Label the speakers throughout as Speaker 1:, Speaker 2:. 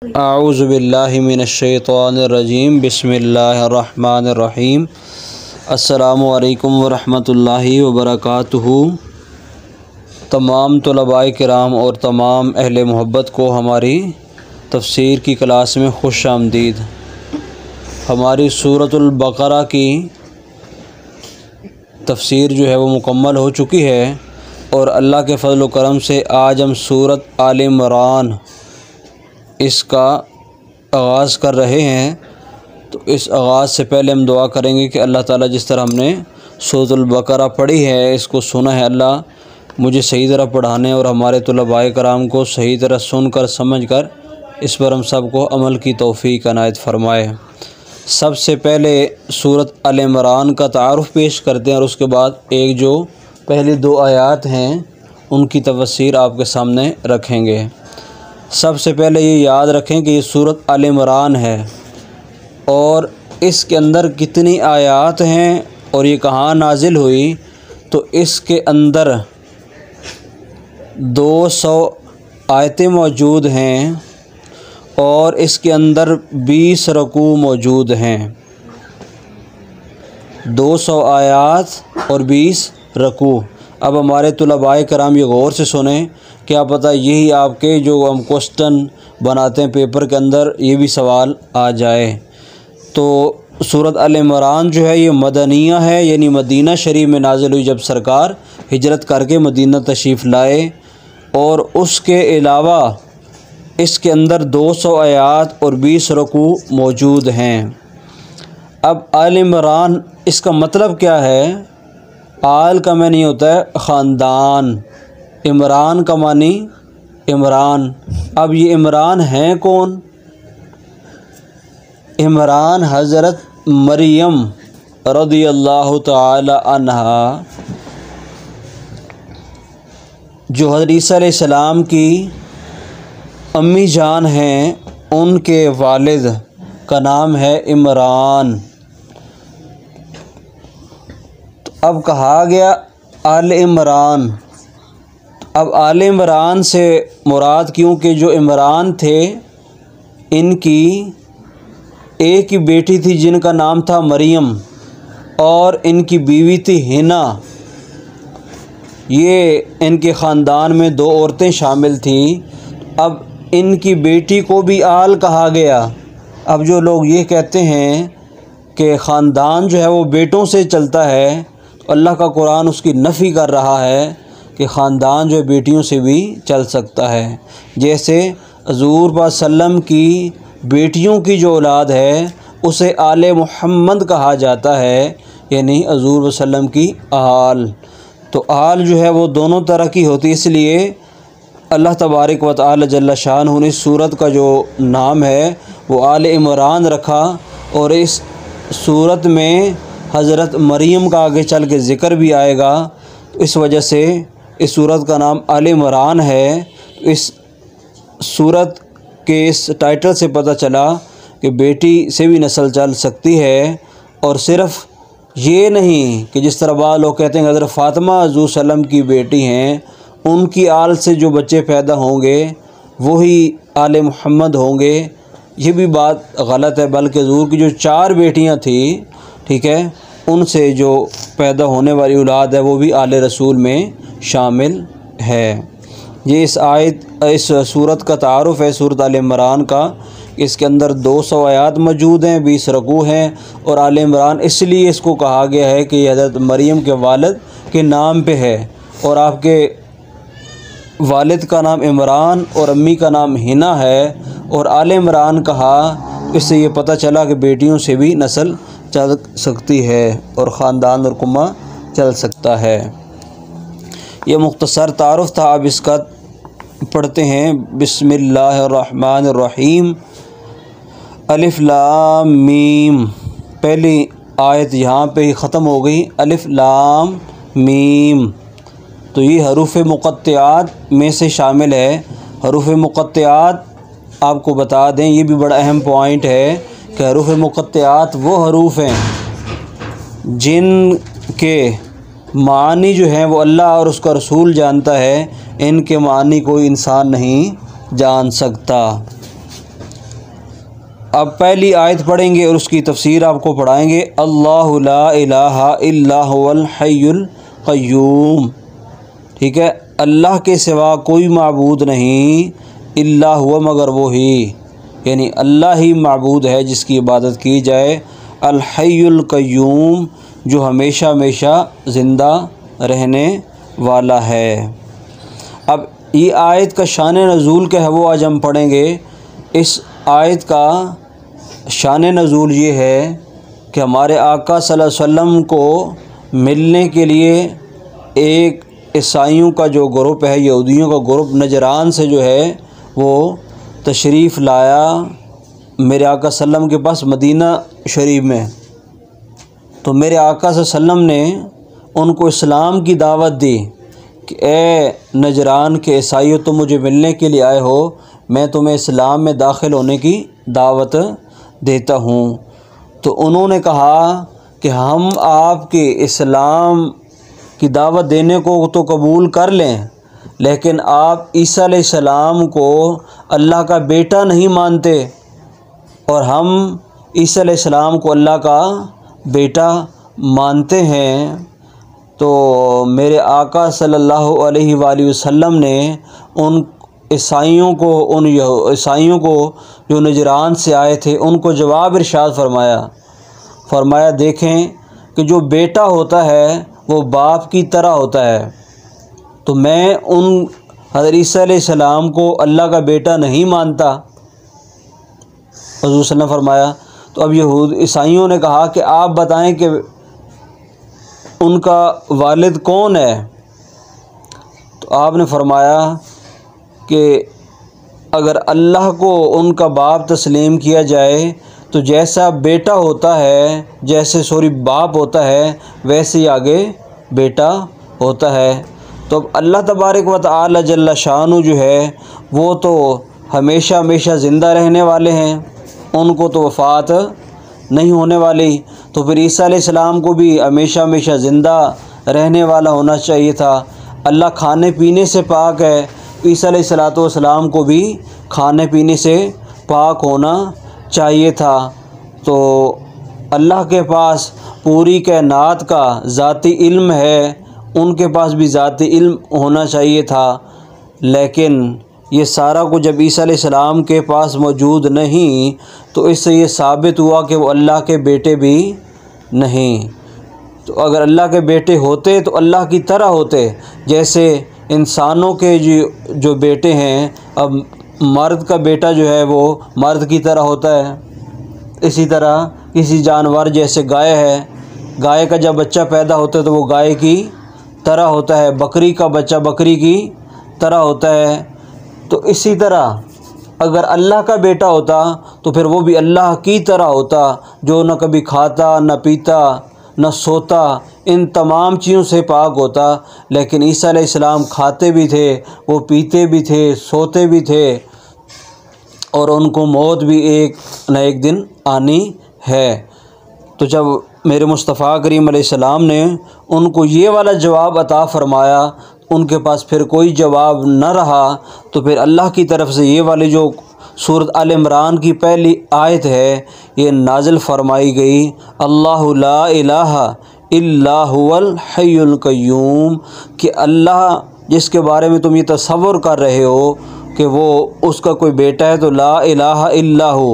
Speaker 1: اعوذ باللہ من الشیطان الرجیم بسم اللہ الرحمن الرحیم السلام علیکم ورحمۃ اللہ وبرکاتہ۔ تمام طلباء کرام اور تمام اہل محبت کو ہماری تفسیر کی کلاس میں خوش آمدید۔ ہماری سورۃ البقرہ کی تفسیر جو ہے وہ مکمل ہو چکی ہے اور اللہ کے فضل و کرم سے آج ہم سورۃ آل عمران اس کا آغاز کر رہے ہیں۔ تو اس آغاز سے پہلے ہم دعا کریں گے کہ اللہ تعالیٰ جس طرح ہم نے سورۃ البقرہ پڑھی ہے، اس کو سنا ہے، اللہ مجھے صحیح طرح پڑھانے اور ہمارے طلباء کرام کو صحیح طرح سن کر سمجھ کر اس پر ہم سب کو عمل کی توفیق عنایت فرمائے۔ سب سے پہلے سورۃ آل عمران کا تعارف پیش کرتے ہیں اور اس کے بعد ایک جو پہلی دو آیات ہیں ان کی تفسیر آپ کے سامنے رکھیں گے۔ سب سے پہلے یہ یاد رکھیں کہ یہ سورۃ آل عمران ہے اور اس کے اندر کتنی آیات ہیں اور یہ کہاں نازل ہوئی، تو اس کے اندر 200 آیتیں موجود ہیں اور اس کے اندر 20 رکوع موجود ہیں۔ 200 آیات اور 20 رکوع۔ اب ہمارے طلباء کرام یہ غور سے سنیں، کیا پتہ یہی آپ کے جو ہم کوسٹن بناتے ہیں پیپر کے اندر یہ بھی سوال آ جائے۔ تو سورۃ آل عمران جو ہے یہ مدنیہ ہے، یعنی مدینہ شریف میں نازل ہوئی جب سرکار ہجرت کر کے مدینہ تشریف لائے، اور اس کے علاوہ اس کے اندر 200 آیات اور 20 رکوع موجود ہیں۔ اب آل عمران اس کا مطلب کیا ہے؟ آل کا معنی ہوتا ہے خاندان، عمران کا معنی عمران۔ اب یہ عمران ہیں کون؟ عمران حضرت مریم رضی اللہ تعالی عنہا، جو حضرت عیسیٰ علیہ السلام کی امی جان ہیں، ان کے والد کا نام ہے عمران۔ تو اب کہا گیا آل عمران۔ اب آل عمران سے مراد، کیونکہ جو عمران تھے ان کی ایک ہی بیٹی تھی جن کا نام تھا مریم، اور ان کی بیوی تھی حنا۔ یہ ان کے خاندان میں 2 عورتیں شامل تھیں۔ اب ان کی بیٹی کو بھی آل کہا گیا۔ اب جو لوگ یہ کہتے ہیں کہ خاندان جو ہے وہ بیٹوں سے چلتا ہے، تو اللہ کا قرآن اس کی نفی کر رہا ہے کہ خاندان جو ہے بیٹیوں سے بھی چل سکتا ہے۔ جیسے حضور صلی اللہ علیہ وسلم کی بیٹیوں کی جو اولاد ہے اسے آل محمد کہا جاتا ہے، یعنی حضور صلی اللہ علیہ وسلم کی آل۔ تو آل جو ہے وہ دونوں طرح کی ہوتی، اس لیے اللہ تبارک و تعالی جل شانہ نے اس سورت کا جو نام ہے وہ آل عمران رکھا، اور اس سورت میں حضرت مریم کا آگے چل کے ذکر بھی آئے گا، اس وجہ سے اس سورت کا نام آل عمران ہے۔ اس سورت کے اس ٹائٹل سے پتہ چلا کہ بیٹی سے بھی نسل چل سکتی ہے، اور صرف یہ نہیں کہ جس طرح بعض لوگ کہتے ہیں کہ حضرت فاطمہ حضور صلی اللہ علیہ وسلم کی بیٹی ہیں، ان کی آل سے جو بچے پیدا ہوں گے وہی آل محمد ہوں گے، یہ بھی بات غلط ہے، بلکہ حضور کی جو 4 بیٹیاں تھیں، ٹھیک ہے، ان سے جو پیدا ہونے والی اولاد ہے وہ بھی آل رسول میں شامل ہے۔ یہ اس سورت کا تعارف ہے سورۃ آل عمران کا۔ اس کے اندر 200 آیات موجود ہیں، 20 رکوع ہیں، اور آل عمران اس لیے اس کو کہا گیا ہے کہ یہ حضرت مریم کے والد کے نام پہ ہے، اور آپ کے والد کا نام عمران اور امی کا نام حنا ہے، اور آل عمران کہا، اس سے یہ پتہ چلا کہ بیٹیوں سے بھی نسل چل سکتی ہے اور خاندان اور کنبہ چل سکتا ہے۔ یہ مختصر تعارف تھا۔ اب اس کا پڑھتے ہیں۔ بسم اللہ الرحمن الرحیم، الف لام میم۔ پہلی آیت یہاں پہ ہی ختم ہو گئی، الف لام میم۔ تو یہ حروف مقطعات میں سے شامل ہے۔ حروف مقطعات آپ کو بتا دیں، یہ بھی بڑا اہم پوائنٹ ہے کہ حروف مقطعات وہ حروف ہیں جن کے معانی جو ہیں وہ اللہ اور اس کا رسول جانتا ہے، ان کے معانی کوئی انسان نہیں جان سکتا۔ اب پہلی آیت پڑھیں گے اور اس کی تفسیر آپ کو پڑھائیں گے۔ اللہ لا الہ الا هو الحی القیوم، ٹھیک ہے، اللہ کے سوا کوئی معبود نہیں، الا ہوا مگر وہی، یعنی اللہ ہی معبود ہے جس کی عبادت کی جائے، الحی القیوم جو ہمیشہ ہمیشہ زندہ رہنے والا ہے۔ اب یہ آیت کا شان نزول کیا ہے وہ آج ہم پڑھیں گے۔ اس آیت کا شان نزول یہ ہے کہ ہمارے آقا صلی اللہ علیہ وسلم کو ملنے کے لیے ایک عیسائیوں کا جو گروپ ہے، یہودیوں کا گروپ نجران سے جو ہے وہ تشریف لایا میرے آقا صلی اللہ علیہ وسلم کے پاس مدینہ شریف میں۔ تو میرے آقا صلی اللہ علیہ وسلم نے ان کو اسلام کی دعوت دی کہ اے نجران کے عیسائیوں، تم مجھے ملنے کے لیے آئے ہو، میں تمہیں اسلام میں داخل ہونے کی دعوت دیتا ہوں۔ تو انہوں نے کہا کہ ہم آپ کے اسلام کی دعوت دینے کو تو قبول کر لیں، لیکن آپ عیسیٰ علیہ السلام کو اللہ کا بیٹا نہیں مانتے، اور ہم عیسیٰ علیہ السلام کو اللہ کا بیٹا مانتے ہیں۔ تو میرے آقا صلی اللہ علیہ وآلہ وسلم نے ان عیسائیوں کو جو نجران سے آئے تھے ان کو جواب ارشاد فرمایا دیکھیں کہ جو بیٹا ہوتا ہے وہ باپ کی طرح ہوتا ہے، تو میں ان حضرت عیسیٰ علیہ السلام کو اللہ کا بیٹا نہیں مانتا، حضور صلی اللہ علیہ وسلم فرمایا۔ تو اب عیسائیوں نے کہا کہ آپ بتائیں کہ ان کا والد کون ہے؟ تو آپ نے فرمایا کہ اگر اللہ کو ان کا باپ تسلیم کیا جائے تو جیسا بیٹا ہوتا ہے، باپ ہوتا ہے، ویسے ہی آگے بیٹا ہوتا ہے۔ تو اب اللہ تبارک و تعالی جل شانہ جو ہے وہ تو ہمیشہ ہمیشہ زندہ رہنے والے ہیں، ان کو تو وفات نہیں ہونے والی، تو پھر عیسیٰ علیہ السلام کو بھی ہمیشہ ہمیشہ زندہ رہنے والا ہونا چاہیے تھا۔ اللہ کھانے پینے سے پاک ہے، عیسیٰ علیہ السلام کو بھی کھانے پینے سے پاک ہونا چاہیے تھا۔ تو اللہ کے پاس پوری کائنات کا ذاتی علم ہے، ان کے پاس بھی ذاتی علم ہونا چاہیے تھا، لیکن یہ سارا کچھ جب عیسیٰ علیہ السلام کے پاس موجود نہیں تو اس سے یہ ثابت ہوا کہ وہ اللہ کے بیٹے بھی نہیں۔ تو اگر اللہ کے بیٹے ہوتے تو اللہ کی طرح ہوتے، جیسے انسانوں کے جو بیٹے ہیں، اب مرد کا بیٹا جو ہے وہ مرد کی طرح ہوتا ہے، اسی طرح کسی جانور جیسے گائے ہے، گائے کا جب بچہ پیدا ہوتا ہے تو وہ گائے کی طرح ہوتا ہے، بکری کا بچہ بکری کی طرح ہوتا ہے۔ تو اسی طرح اگر اللہ کا بیٹا ہوتا تو پھر وہ بھی اللہ کی طرح ہوتا، جو نہ کبھی کھاتا نہ پیتا نہ سوتا، ان تمام چیزوں سے پاک ہوتا، لیکن عیسیٰ علیہ السلام کھاتے بھی تھے، وہ پیتے بھی تھے، سوتے بھی تھے، اور ان کو موت بھی ایک نہ ایک دن آنی ہے۔ تو جب میرے مصطفیٰ کریم علیہ السلام نے ان کو یہ والا جواب عطا فرمایا، ان کے پاس پھر کوئی جواب نہ رہا، تو پھر اللہ کی طرف سے یہ والی جو سورۃ آل عمران کی پہلی آیت ہے یہ نازل فرمائی گئی، اللہ لا الہ الا هو الحی القیوم، کہ اللہ جس کے بارے میں تم یہ تصور کر رہے ہو کہ وہ اس کا کوئی بیٹا ہے، تو لا الہ الا ہو،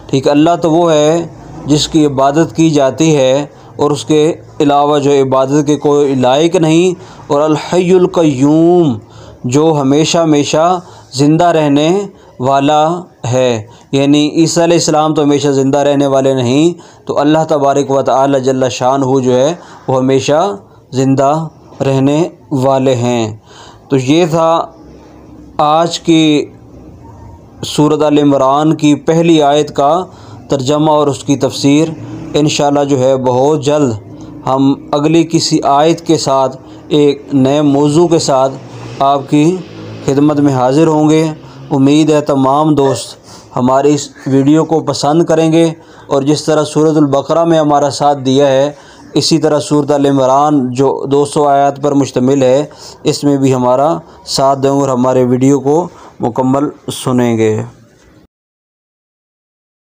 Speaker 1: ٹھیک ہے، اللہ تو وہ ہے جس کی عبادت کی جاتی ہے اور اس کے علاوہ جو عبادت کے کوئی لائق نہیں، اور الحی القیوم جو ہمیشہ ہمیشہ زندہ رہنے والا ہے، یعنی عیسیٰ علیہ السلام تو ہمیشہ زندہ رہنے والے نہیں، تو اللہ تبارک و تعالی جل شانہ جو ہے وہ ہمیشہ زندہ رہنے والے ہیں۔ تو یہ تھا آج کی سورۃ آل عمران کی پہلی آیت کا ترجمہ اور اس کی تفسیر۔ انشاءاللہ جو ہے بہت جلد ہم اگلی کسی آیت کے ساتھ ایک نئے موضوع کے ساتھ آپ کی خدمت میں حاضر ہوں گے۔ امید ہے تمام دوست ہماری اس ویڈیو کو پسند کریں گے، اور جس طرح سورۃ البقرہ میں ہمارا ساتھ دیا ہے اسی طرح سورۃ آل عمران جو 200 آیات پر مشتمل ہے اس میں بھی ہمارا ساتھ دیں اور ہمارے ویڈیو کو مکمل سنیں گے۔